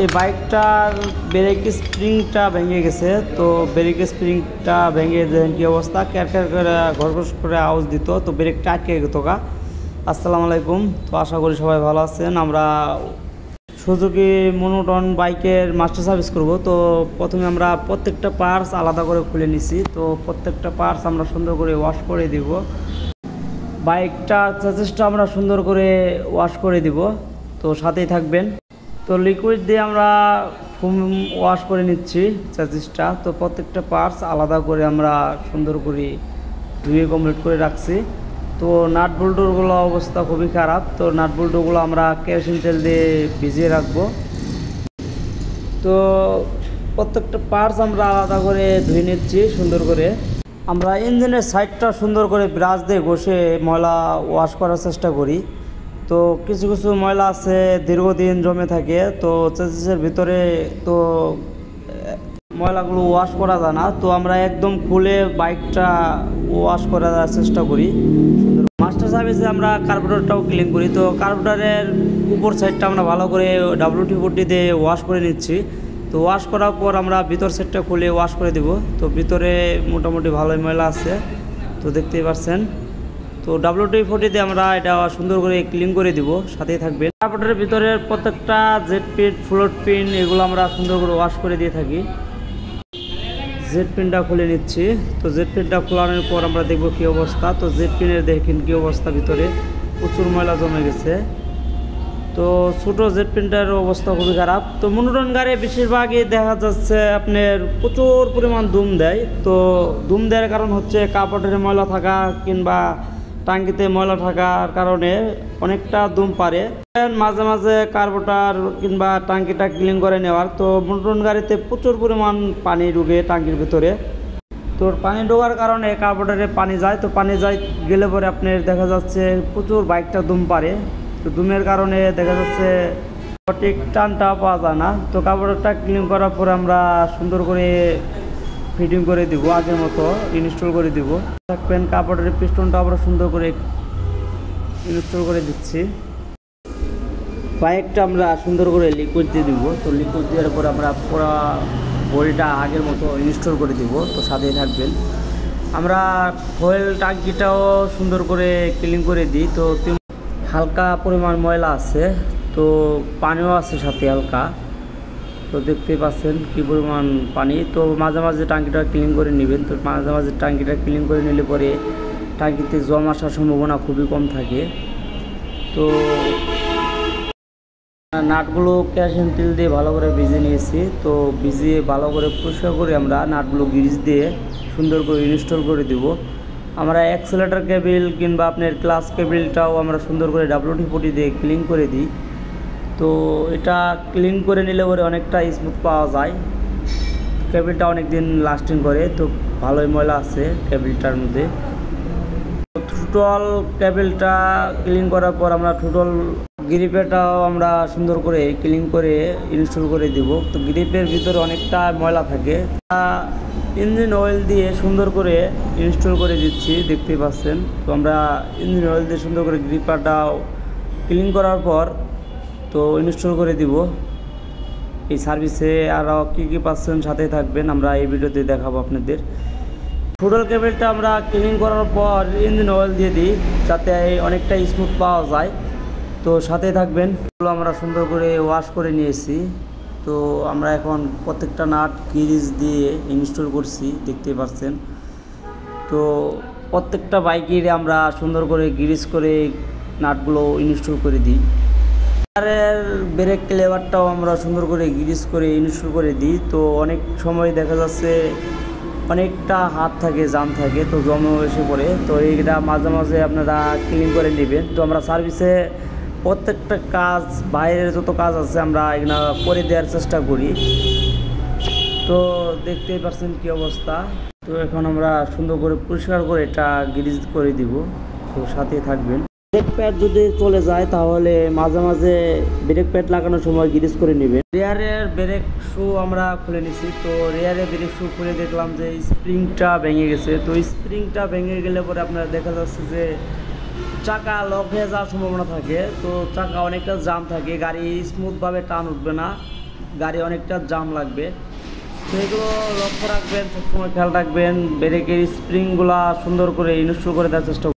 এই বাইকটার ব্রেক স্প্রিংটা ভেঙে গেছে। তো ব্রেক স্প্রিংটা ভেঙে দেখেন কী অবস্থা, ক্যারক্যার করে ঘরঘর করে আওয়াজ দিত, তো ব্রেকটা আটকে গেত গা। আসসালামু আলাইকুম। তো আশা করি সবাই ভালো আছেন। আমরা সুজুকি মনোটন বাইকের মাস্টার সার্ভিস করব। তো প্রথমে আমরা প্রত্যেকটা পার্টস আলাদা করে খুলে নিছি। তো প্রত্যেকটা পার্টস আমরা সুন্দর করে ওয়াশ করে দিব। বাইকটার চেসিসটা আমরা সুন্দর করে ওয়াশ করে দিব, তো সাথেই থাকবেন। তো লিকুইড দিয়ে আমরা ফোম ওয়াশ করে নিচ্ছি চেসিসটা। তো প্রত্যেকটা পার্টস আলাদা করে আমরা সুন্দর করে ধুয়ে কমপ্লিট করে রাখছি। তো নাট বল্টুগুলো অবস্থা খুবই খারাপ। তো নাট বল্টুগুলো আমরা কেরোসিন তেল দিয়ে ভিজিয়ে রাখবো। তো প্রত্যেকটা পার্টস আমরা আলাদা করে ধুয়ে নিচ্ছি সুন্দর করে। আমরা ইঞ্জিনের সাইডটা সুন্দর করে ব্রাশ দিয়ে ঘষে ময়লা ওয়াশ করার চেষ্টা করি। তো কিছু কিছু ময়লা আছে দীর্ঘদিন জমে থাকে, তো চেসিসের ভিতরে তো ময়লাগুলো ওয়াশ করা যায় না। তো আমরা একদম খুলে বাইকটা ওয়াশ করার চেষ্টা করি সুন্দর। মাস্টার সার্ভিসে আমরা কার্বোরেটরটাও ক্লিন করি। তো কার্বোরেটরের উপর সাইডটা আমরা ভালো করে WD-40 দিয়ে ওয়াশ করে নিচ্ছি। তো ওয়াশ করার পর আমরা ভিতর সাইডটা খুলে ওয়াশ করে দেব। তো ভিতরে মোটামুটি ভালোই ময়লা আছে, তো দেখতেই পাচ্ছেন। তো WD-40 দিয়ে আমরা এটা সুন্দর করে ক্লিন করে দিব, সাথেই থাকবে। কার্বোরেটরের ভিতরের প্রত্যেকটা জেট পিন ফ্লোট পিন এগুলো আমরা সুন্দর করে ওয়াশ করে দিয়ে থাকি। জেট পিনটা খুলে নিচ্ছি। তো জেট পিনটা খোলানোর পর আমরা দেখব কী অবস্থা। তো জেট পিনের দেখেন কী অবস্থা, ভিতরে প্রচুর ময়লা জমে গেছে। তো ছোটো জেট পিনটার অবস্থা খুবই খারাপ। তো মনোটন গাড়ি বেশিরভাগই দেখা যাচ্ছে আপনার প্রচুর পরিমাণ দুম দেয়। তো দুম দেওয়ার কারণ হচ্ছে কাপড়ের ময়লা থাকা কিংবা টাঙ্কিতে ময়লা থাকার কারণে অনেকটা দুম পারে। মাঝে মাঝে কার্বোরেটর কিংবা টাঙ্কিটা ক্লিন করে নেওয়ার। তো মনোটন গাড়িতে প্রচুর পরিমাণ পানি ঢুকে টাঙ্কির ভিতরে। তো পানি ঢোকার কারণে কার্বোরেটরে পানি যায়। তো পানি যায় গেলে পরে আপনার দেখা যাচ্ছে প্রচুর বাইকটা দুম পারে। তো দুমের কারণে দেখা যাচ্ছে সঠিক টানটা পাওয়া যায় না। তো কার্বোরেটরটা ক্লিন করার পরে আমরা সুন্দর করে ফিটিং করে দিব, আগের মতো ইনস্টল করে দিব। থাকবেন কার্বোরেটরের পিস্টনটা আমরা সুন্দর করে ইনস্টল করে দিচ্ছি। বাইকটা আমরা সুন্দর করে লিকুইড দিয়ে দিব। তো লিকুইড দেওয়ার পর আমরা পুরো বডিটা আগের মতো ইনস্টল করে দিব, তো সাথেই থাকবেন। আমরা ফুয়েল ট্যাঙ্কিটাও সুন্দর করে ক্লিন করে দিই। তো হালকা পরিমাণ ময়লা আছে, তো পানিও আছে সাথে হালকা। তো দেখতেই পাচ্ছেন কী পরিমাণ পানি। তো মাঝে মাঝে ট্যাঙ্কিটা ক্লিন করে নেবেন। তো মাঝে মাঝে ট্যাঙ্কিটা ক্লিন করে নিলে পরে ট্যাঙ্কিতে জল আসার সম্ভাবনা খুবই কম থাকে। তো নাটগুলো কেরোসিন তেল দিয়ে ভালো করে ভিজিয়ে নিয়েছি। তো ভিজিয়ে ভালো করে পরিষ্কার করে আমরা নাটগুলো গ্রিজ দিয়ে সুন্দর করে ইনস্টল করে দেব। আমরা অ্যাক্সেলেটর কেবিল কিংবা আপনার ক্লাচ কেবিলটাও আমরা সুন্দর করে WD-40 দিয়ে ক্লিন করে দিই। তো এটা ক্লিন করে নিলে পরে অনেকটা স্মুথ পাওয়া যায়, কেবিলটা অনেক দিন লাস্টিং করে। তো ভালোই ময়লা আছে কেবিলটার মধ্যে। টোটাল কেবিলটা ক্লিন করার পর আমরা টোটাল গ্রিপেটাও আমরা সুন্দর করে ক্লিন করে ইনস্টল করে দিব। তো গ্রিপের ভিতরে অনেকটা ময়লা থাকে, ইঞ্জিন অয়েল দিয়ে সুন্দর করে ইনস্টল করে দিচ্ছি, দেখতেই পাচ্ছেন। তো আমরা ইঞ্জিন অয়েল দিয়ে সুন্দর করে গ্রিপারটাও ক্লিন করার পর তো ইনস্টল করে দিব। এই সার্ভিসে আরও কী কী পাচ্ছেন সাথে থাকবেন, আমরা এই ভিডিওতে দেখাবো আপনাদের। টোটাল কেবিলটা আমরা ক্লিন করার পর ইঞ্জিন অয়েল দিয়ে দিই, যাতে অনেকটা স্মুথ পাওয়া যায়। তো সাথে থাকবেন। আমরা সুন্দর করে ওয়াশ করে নিয়েছি। তো আমরা এখন প্রত্যেকটা নাট গ্রিজ দিয়ে ইনস্টল করছি, দেখতে পাচ্ছেন। তো প্রত্যেকটা বাইকের আমরা সুন্দর করে গ্রিজ করে নাটগুলো ইনস্টল করে দিই। কারের ব্রেক লেভারটাও আমরা সুন্দর করে গ্রিজ করে ইনস্টল করে দিই। তো অনেক সময় দেখা যাচ্ছে অনেকটা হাত থাকে, জাম থাকে, তো জমে এসে পড়ে। তো এইটা মাঝে মাঝে আপনারা ক্লিন করে নেবেন। তো আমরা সার্ভিসে প্রত্যেকটা কাজ, বাইরের যত কাজ আছে আমরা এগুলো করে দেওয়ার চেষ্টা করি। তো দেখতেই পাচ্ছেন কী অবস্থা। তো এখন আমরা সুন্দর করে পরিষ্কার করে এটা গ্রিজ করে দিব, তো সাথে থাকবেন। ব্রেক প্যাড যদি চলে যায় তাহলে মাঝে মাঝে ব্রেক প্যাড লাগানোর সময় গ্রিজ করে নেবেন। রেয়ারের ব্রেক শু আমরা খুলে নিছি। তো রেয়ারের ব্রেক শু খুলে দেখলাম যে স্প্রিংটা ভেঙে গেছে। তো স্প্রিংটা ভেঙে গেলে পরে আপনার দেখা যাচ্ছে যে চাকা লক হয়ে যাওয়ার সম্ভাবনা থাকে। তো চাকা অনেকটা জাম থাকে, গাড়ি স্মুথভাবে টান উঠবে না। গাড়ি অনেকটা জাম লাগবে। তো এগুলো লক্ষ্য রাখবেন, সবসময় খেয়াল রাখবেন। ব্রেকের স্প্রিংগুলা সুন্দর করে ইনস্টল করে দেওয়ার চেষ্টা